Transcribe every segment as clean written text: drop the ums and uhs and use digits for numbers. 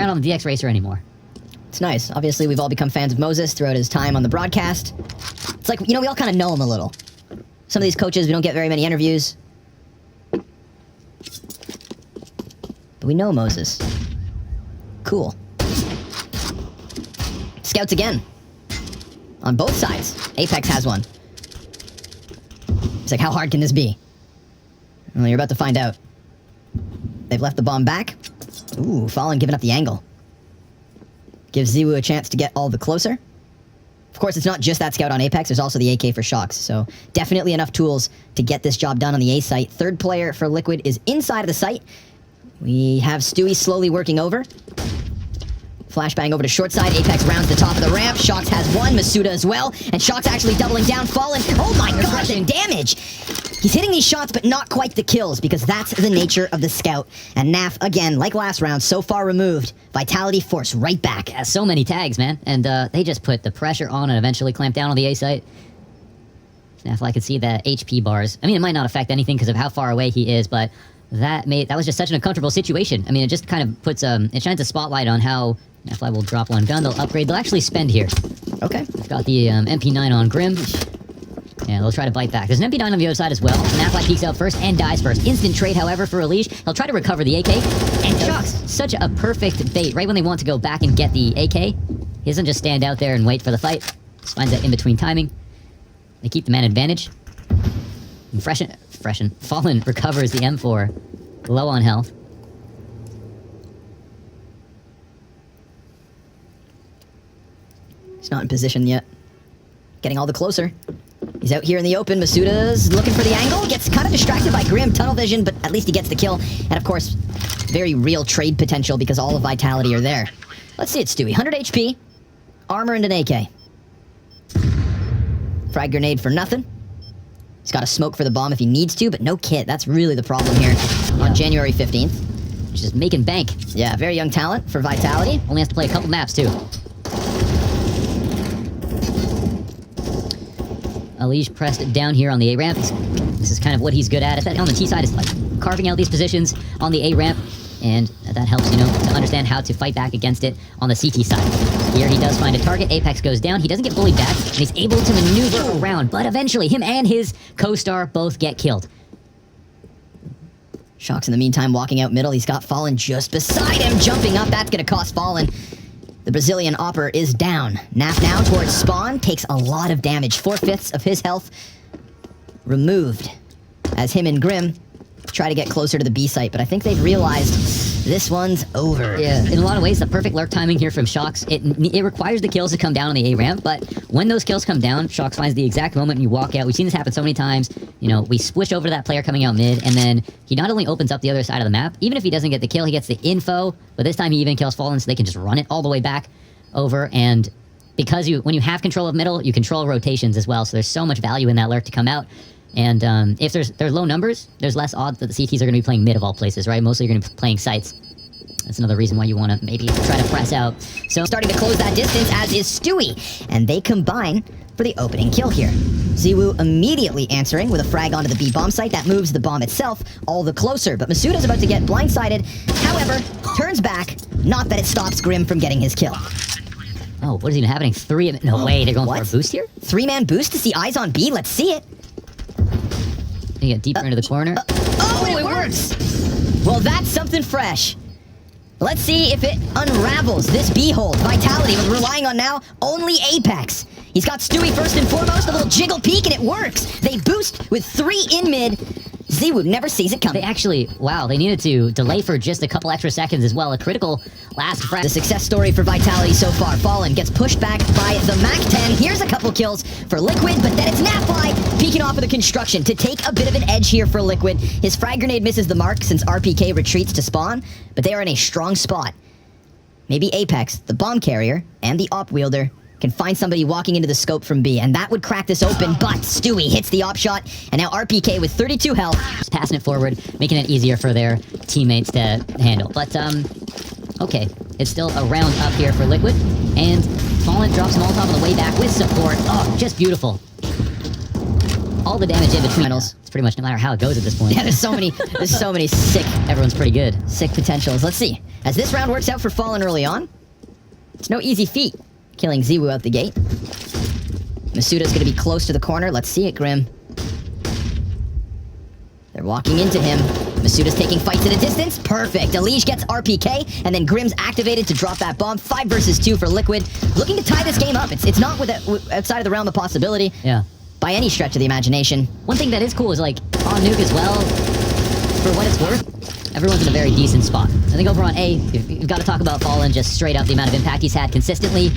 around on the DX Racer anymore. It's nice. Obviously, we've all become fans of Moses throughout his time on the broadcast. It's like, you know, we all kind of know him a little. Some of these coaches, we don't get very many interviews. But we know Moses. Cool. Scouts again. On both sides. Apex has one. It's like, how hard can this be? Well, you're about to find out. They've left the bomb back. Ooh, Fallen giving up the angle. Gives Zywoo a chance to get all the closer. Of course, it's not just that scout on Apex, there's also the AK for shox, so definitely enough tools to get this job done on the A site. Third player for Liquid is inside of the site. We have Stewie slowly working over. Flashbang over to short side. Apex rounds the top of the ramp. shox has one. Masuda as well. And shox actually doubling down. Fallen. Oh my god, the damage! He's hitting these shots, but not quite the kills, because that's the nature of the scout. And NaV, again, like last round, so far removed. Vitality forced right back. Yeah, so many tags, man. And they just put the pressure on and eventually clamped down on the A site. If I could see the HP bars. I mean, it might not affect anything because of how far away he is, but that was just such an uncomfortable situation. I mean, it just kind of puts it shines a spotlight on how Nafly will drop one gun. They'll upgrade. They'll actually spend here. Okay. They've got the MP9 on Grim. Yeah, they'll try to bite back. There's an MP9 on the other side as well. Nafly peeks out first and dies first. Instant trade, however, for Elige. He'll try to recover the AK. And shox, such a perfect bait. Right when they want to go back and get the AK, he doesn't just stand out there and wait for the fight. Just finds that in-between timing. They keep the man advantage. And Fallen recovers the M4. Low on health. He's not in position yet. Getting all the closer. He's out here in the open. Masuda's looking for the angle. Gets kind of distracted by Grim. Tunnel vision, but at least he gets the kill. And of course, very real trade potential because all of Vitality are there. Let's see it, Stewie. 100 HP. Armor and an AK. Frag grenade for nothing. He's got a smoke for the bomb if he needs to, but no kit. That's really the problem here on January 15th. Just making bank. Yeah, very young talent for Vitality. Only has to play a couple maps, too. Elige pressed down here on the A ramp. This is kind of what he's good at. On the T side is like carving out these positions on the A ramp, and that helps, you know, to understand how to fight back against it on the CT side. Here he does find a target. Apex goes down. He doesn't get bullied back, and he's able to maneuver around, but eventually him and his co-star both get killed. shox in the meantime walking out middle. He's got Fallen just beside him, jumping up. That's gonna cost Fallen. The Brazilian Opper is down. NaV now towards spawn, takes a lot of damage. 4/5 of his health removed as him and Grim try to get closer to the B site, but I think they've realized this one's over. Yeah, in a lot of ways, the perfect lurk timing here from shox. It requires the kills to come down on the A ramp, but when those kills come down, shox finds the exact moment you walk out. We've seen this happen so many times. You know, we squish over to that player coming out mid, and then he not only opens up the other side of the map, even if he doesn't get the kill, he gets the info, but this time he even kills Fallen, so they can just run it all the way back over, and because when you have control of middle, you control rotations as well, so there's so much value in that lurk to come out. And if there's low numbers, there's less odds that the CTs are going to be playing mid of all places, right? Mostly you're going to be playing sites. That's another reason why you want to maybe try to press out. So starting to close that distance, as is Stewie. And they combine for the opening kill here. Zywoo immediately answering with a frag onto the B bomb site. That moves the bomb itself all the closer. But Masuda's about to get blindsided. However, turns back. Not that it stops Grim from getting his kill. Oh, what is even happening? No way, they're going for a boost here? 3-man boost to see eyes on B. Let's see it. They get deeper into the corner. Oh, it works! Well, that's something fresh. Let's see if it unravels this B-hold. Vitality was relying on now only Apex. He's got Stewie first and foremost, a little jiggle peek, and it works. They boost with 3 in mid. Zywoo never sees it coming. They actually, wow, they needed to delay for just a couple extra seconds as well. A critical last frag. The success story for Vitality so far. Fallen gets pushed back by the MAC-10. Here's a couple kills for Liquid, but then it's Nafly peeking off of the construction to take a bit of an edge here for Liquid. His frag grenade misses the mark since RPK retreats to spawn, but they are in a strong spot. Maybe Apex, the bomb carrier, and the op wielder can find somebody walking into the scope from B, and that would crack this open, but Stewie hits the op shot, and now RPK with 32 health. Just passing it forward, making it easier for their teammates to handle. But, okay, it's still a round up here for Liquid, and Fallen drops Molotov on the way back with support. Oh, just beautiful. All the damage in between. It's pretty much no matter how it goes at this point. Yeah, there's so many sick Everyone's pretty good. potentials. Let's see. As this round works out for Fallen early on, it's no easy feat killing Zywoo out the gate. Masuda's gonna be close to the corner. Let's see it, Grim. They're walking into him. Masuda's taking fights at a distance. Perfect. Elige gets RPK, and then Grim's activated to drop that bomb. 5 versus 2 for Liquid. Looking to tie this game up. It's not outside of the realm of possibility. Yeah. By any stretch of the imagination. One thing that is cool is, like, on Nuke as well, for what it's worth, everyone's in a very decent spot. I think over on A, you've got to talk about Fallen just straight up the amount of impact he's had consistently.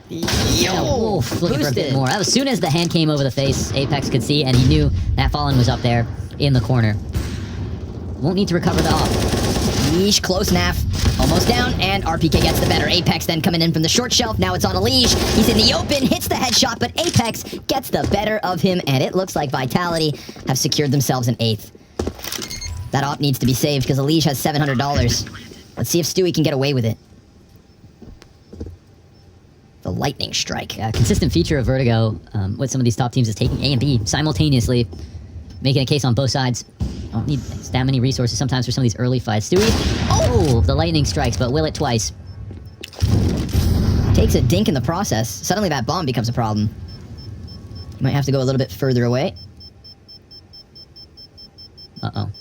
Yo! Oof, looking for a bit more. As soon as the hand came over the face, Apex could see, and he knew that Fallen was up there in the corner. Won't need to recover the off. Elige, close NAF. Almost down, and RPK gets the better. Apex then coming in from the short shelf. Now it's on Elige. He's in the open, hits the headshot, but Apex gets the better of him, and it looks like Vitality have secured themselves an 8th. That op needs to be saved because Elige has $700. Let's see if Stewie can get away with it. The lightning strike. Yeah, consistent feature of Vertigo, with some of these top teams is taking A and B simultaneously, making a case on both sides. Don't need that many resources sometimes for some of these early fights. Stewie, oh, the lightning strikes, but will it twice. Takes a dink in the process. Suddenly that bomb becomes a problem. You might have to go a little bit further away. Uh-oh.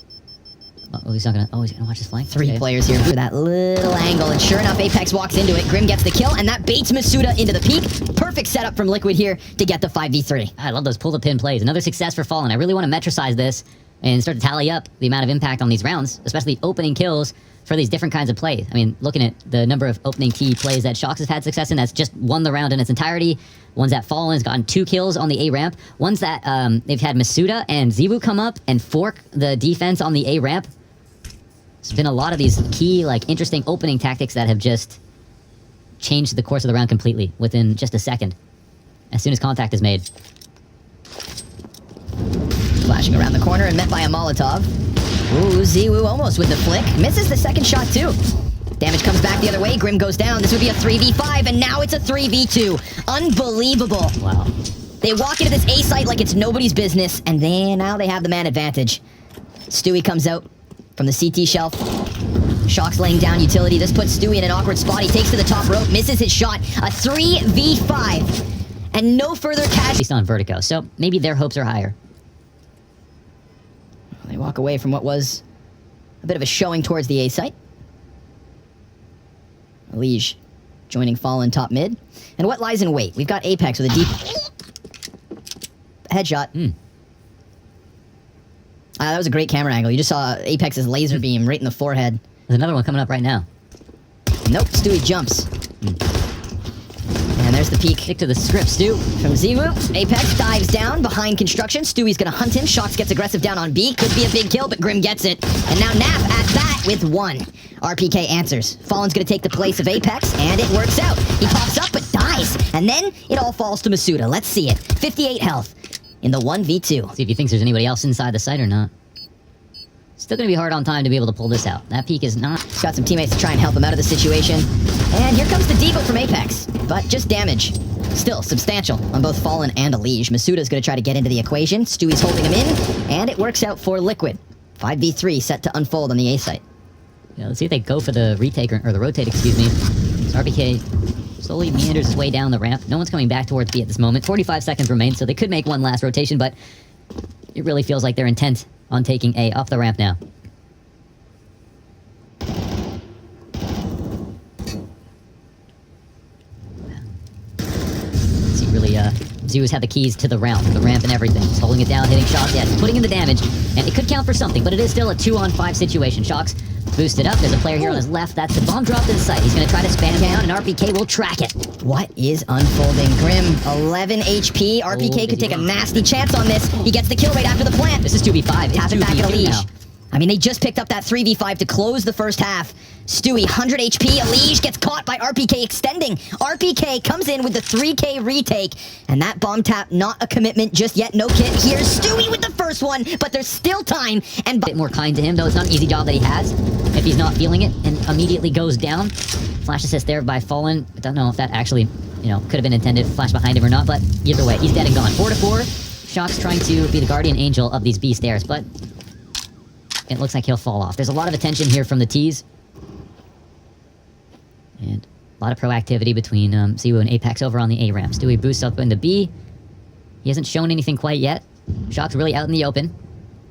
Uh-oh, he's gonna watch his flank. 3 Okay. players here for that little angle, and sure enough, Apex walks into it. Grim gets the kill, and that baits Masuda into the peak. Perfect setup from Liquid here to get the 5v3. I love those pull-the-pin plays. Another success for Fallen. I really want to metricize this and start to tally up the amount of impact on these rounds, especially opening kills for these different kinds of plays. I mean, looking at the number of opening key plays that shox has had success in, that's just won the round in its entirety. Ones that Fallen has gotten 2 kills on the A ramp. Ones that they've had Masuda and Zywoo come up and fork the defense on the A ramp. There's been a lot of these key, like, interesting opening tactics that have just changed the course of the round completely within just a second, as soon as contact is made. Flashing around the corner and met by a Molotov. Ooh, Zywoo almost with the flick. Misses the second shot, too. Damage comes back the other way. Grim goes down. This would be a 3v5, and now it's a 3v2. Unbelievable. Wow. They walk into this A site like it's nobody's business, and then now they have the man advantage. Stewie comes out from the CT shelf. shox laying down utility. This puts Stewie in an awkward spot. He takes to the top rope, misses his shot. A 3v5. And no further cash. Based on Vertigo, so maybe their hopes are higher. They walk away from what was a bit of a showing towards the A site. Elige joining Fallen top mid. And what lies in wait? We've got Apex with a deep headshot. That was a great camera angle. You just saw Apex's laser beam right in the forehead. There's another one coming up right now. Nope, Stewie jumps. And there's the peek. Stick to the script, Stu. From Zywoo, Apex dives down behind construction. Stewie's gonna hunt him. shox gets aggressive down on B. Could be a big kill, but Grim gets it. And now Nap at that with 1. RPK answers. Fallen's gonna take the place of Apex, and it works out. He pops up, but dies. And then it all falls to Masuda. Let's see it. 58 health in the 1v2. See if he thinks there's anybody else inside the site or not. Still gonna be hard on time to be able to pull this out. That peak is not... He's got some teammates to try and help him out of the situation. And here comes the Devo from Apex. But just damage. Still substantial on both Fallen and Elige. Masuda's gonna try to get into the equation. Stewie's holding him in, and it works out for Liquid. 5v3 set to unfold on the A site. Yeah, let's see if they go for the retake, or the rotate, excuse me. So RPK slowly meanders his way down the ramp. No one's coming back towards B at this moment. 45 seconds remain, so they could make one last rotation, but it really feels like they're intent on taking A off the ramp now. See, really, Zywoo's had the keys to the ramp and everything. He's holding it down, hitting shots, yeah, putting in the damage, and it could count for something, but it is still a 2-on-5 situation. shox boosted up, there's a player here on his left, that's the bomb drop to the site. He's gonna try to spam down, and RPK will track it. What is unfolding? Grim, 11 HP. RPK could take a nasty chance on this. He gets the kill right after the plant. This is 2v5. Tap it back at 2v2 Elige. now. I mean, they just picked up that 3v5 to close the first half. Stewie, 100 HP. Elige gets caught by RPK extending. RPK comes in with the 3k retake. And that bomb tap, not a commitment just yet. No kit. Here's Stewie with the first one, but there's still time. And A bit more kind to him, though. It's not an easy job that he has. If he's not feeling it and immediately goes down. Flash assist there by Fallen. I don't know if that actually, could have been intended. Flash behind him or not, but either way, he's dead and gone. 4-4. shox trying to be the guardian angel of these B stairs, but it looks like he'll fall off. There's a lot of attention here from the T's. And a lot of proactivity between Zywoo and Apex over on the A ramp. Stewie boosts up into B. He hasn't shown anything quite yet. shox really out in the open.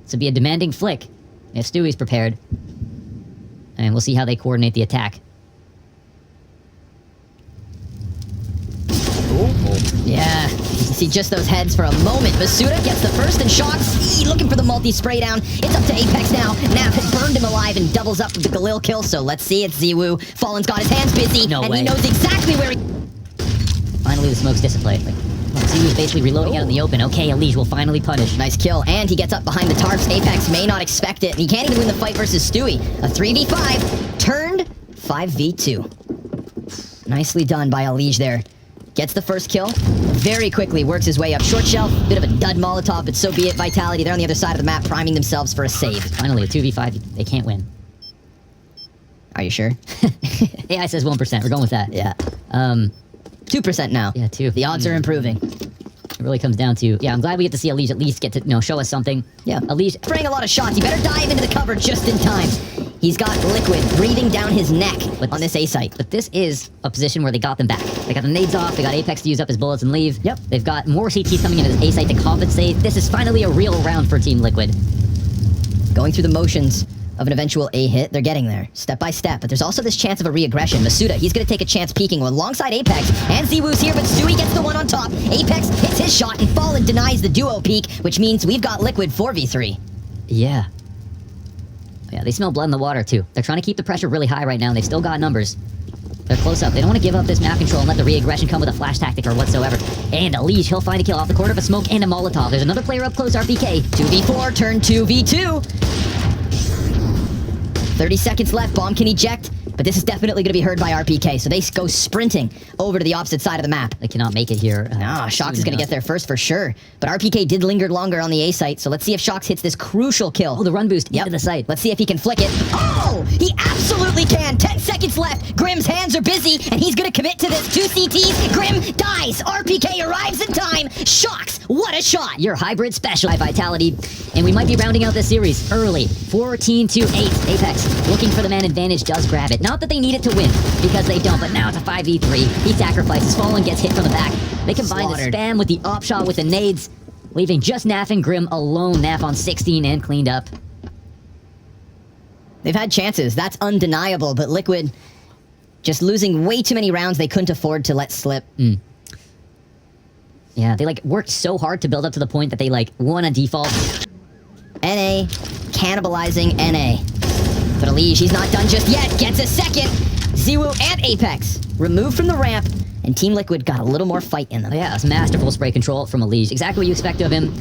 This will be a demanding flick if Stewie's prepared. And we'll see how they coordinate the attack. Yeah, you can see just those heads for a moment. mousesports gets the first, and shox looking for the multi-spray down. It's up to Apex now. Nap has burned him alive and doubles up with the Galil kill, so let's see. It's Zywoo. Fallen's got his hands busy, No and way. he knows exactly where he... Finally, the smoke's dissipated. Zywoo's basically reloading out in the open. Okay, Elige will finally punish. Nice kill, and he gets up behind the tarps. Apex may not expect it, and he can't even win the fight versus Stewie. A 3v5 turned 5v2. Nicely done by Elige there. Gets the first kill, very quickly works his way up. Short shelf, bit of a dud Molotov, but so be it. Vitality, they're on the other side of the map, priming themselves for a save. Finally, a 2v5. They can't win. Are you sure? AI says 1%. We're going with that. Yeah. 2% now. Yeah, 2. The odds are improving. It really comes down to... Yeah, I'm glad we get to see Elige at least get to, show us something. Yeah. Elige... Spraying a lot of shots. He better dive into the cover just in time. He's got liquid breathing down his neck on this A site. But this is a position where they got them back. They got the nades off, they got Apex to use up his bullets and leave. Yep. They've got more CTs coming into this A site to compensate. This is finally a real round for Team Liquid. Going through the motions of an eventual A hit, they're getting there, step by step. But there's also this chance of a re-aggression. mousesports, he's gonna take a chance peeking alongside Apex, and Zywoo's here, but Stewie gets the one on top. Apex hits his shot, and Fallen denies the duo peek, which means we've got Liquid 4v3. Yeah. Yeah, they smell blood in the water, too. They're trying to keep the pressure really high right now, and they've still got numbers. They're close up. They don't want to give up this map control and let the re-aggression come with a flash tactic or whatsoever. And Elige, he'll find a kill off the corner of a smoke and a Molotov. There's another player up close, RPK. 2v4, turn 2v2. 30 seconds left, bomb can eject, but this is definitely going to be heard by RPK, so they go sprinting over to the opposite side of the map. They cannot make it here. shox is going to get there first for sure, but RPK did linger longer on the A site, so let's see if shox hits this crucial kill. Oh, the run boost into the site. Let's see if he can flick it. Oh, he absolutely can. 10 seconds left. Grim's hands are busy, and he's going to commit to this. 2 CTs. Grim dies. RPK arrives in time. shox, what a shot. Your hybrid special by Vitality, and we might be rounding out this series early. 14-8. Apex looking for the man advantage, does grab it. Not that they need it to win, because they don't, but now it's a 5v3. He sacrifices. Fallen gets hit from the back. They combine the spam with the op shot with the nades, leaving just Naf and Grim alone. Naf on 16 and cleaned up. They've had chances. That's undeniable, but Liquid just losing way too many rounds they couldn't afford to let slip. Yeah, they worked so hard to build up to the point that they won a default. NA cannibalizing NA. But Elige, he's not done just yet. Gets a second. Zywoo and Apex removed from the ramp, and Team Liquid got a little more fight in them. Yeah, it's masterful spray control from Elige. Exactly what you expect of him.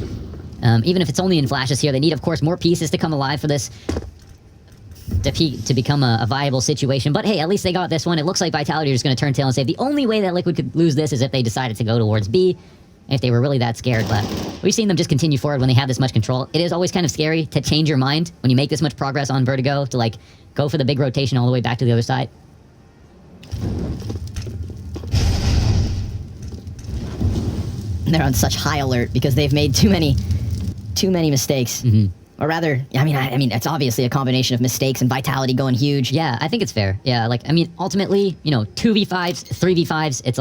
Even if it's only in flashes here, they need, of course, more pieces to come alive for this to become a viable situation. But hey, at least they got this one. It looks like Vitality is going to turn tail and say the only way that Liquid could lose this is if they decided to go towards B, if they were really that scared. But we've seen them just continue forward when they have this much control. It is always kind of scary to change your mind when you make this much progress on Vertigo, to go for the big rotation all the way back to the other side. They're on such high alert because they've made too many mistakes. Or rather, I mean, it's obviously a combination of mistakes and Vitality going huge. Yeah, I think it's fair. Yeah, ultimately, 2v5s, 3v5s, it's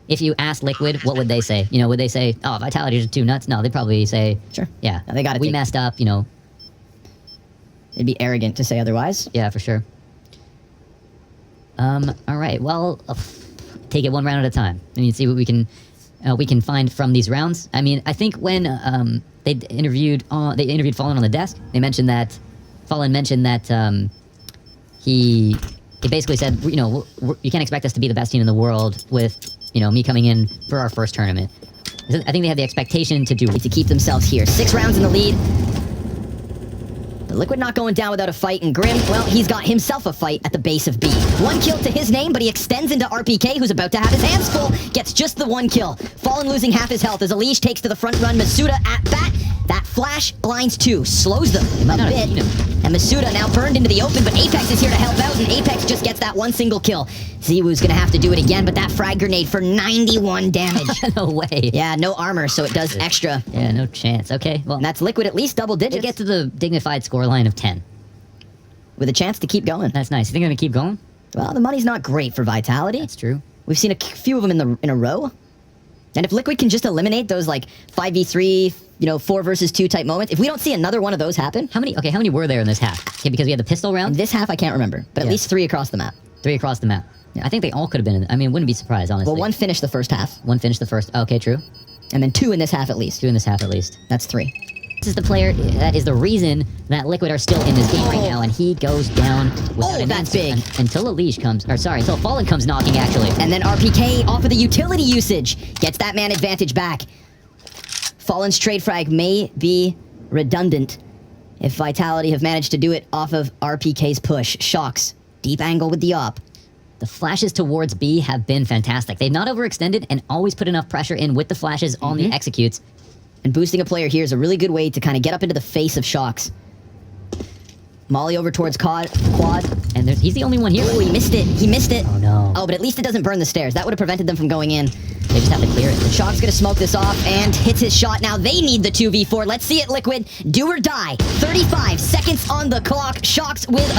if you ask Liquid, what would they say? Would they say, oh, Vitality is too nuts? No, they'd probably say, sure. Yeah, no, they got it. We messed up, It'd be arrogant to say otherwise. Yeah, for sure. All right, well, take it one round at a time. See what we can find from these rounds. I think when they interviewed Fallen on the desk, they mentioned that Fallen mentioned that he basically said, you can't expect us to be the best team in the world with me coming in for our first tournament. I think they have the expectation to keep themselves here. 6 rounds in the lead. The Liquid not going down without a fight, and Grim, well, he's got himself a fight at the base of B. 1 kill to his name, but he extends into RPK, who's about to have his hands full. Gets just the 1 kill. Fallen losing half his health as Elige takes to the front run. mousesports at bat. That flash blinds 2, slows them might a not have bit. seen him. And Masuda now burned into the open, but Apex is here to help out, and Apex just gets that one single kill. Zywoo's gonna have to do it again, but that frag grenade for 91 damage. No way. Yeah, no armor, so it does extra. Yeah, no chance. Okay, well, And that's Liquid at least double they digits. get to the dignified scoreline of 10. With a chance to keep going. That's nice. You think they're gonna keep going? Well, the money's not great for Vitality. That's true. We've seen a few of them in a row. And if Liquid can just eliminate those like 5v3, 4 versus 2 type moments, if we don't see another one of those happen, How many were there in this half? Okay, because we had the pistol in round, this half I can't remember, but at Yeah. least 3 across the map. 3 across the map. Yeah. I think they all could have been in, I mean, wouldn't be surprised, honestly. Well, 1 finished the first half, One finished the first. Okay, true. and then 2 in this half at least. 2 in this half at least. That's 3. This is the player that is the reason that Liquid are still in this game right now, and he goes down without an that's answer big. until Elish comes, or sorry, until Fallen comes knocking, actually. And then RPK off of the utility usage gets that man advantage back. Fallen's trade frag may be redundant if Vitality have managed to do it off of RPK's push. Shox, deep angle with the op. The flashes towards B have been fantastic. They've not overextended and always put enough pressure in with the flashes on the executes. And boosting a player here is a really good way to kind of get up into the face of Shox. Molly over towards quad. And he's the only one here. Oh, he missed it. He missed it. Oh, no. Oh, but at least it doesn't burn the stairs. That would have prevented them from going in. They just have to clear it. Shox gonna smoke this off and hits his shot. Now they need the 2v4. Let's see it, Liquid. Do or die. 35 seconds on the clock. Shox with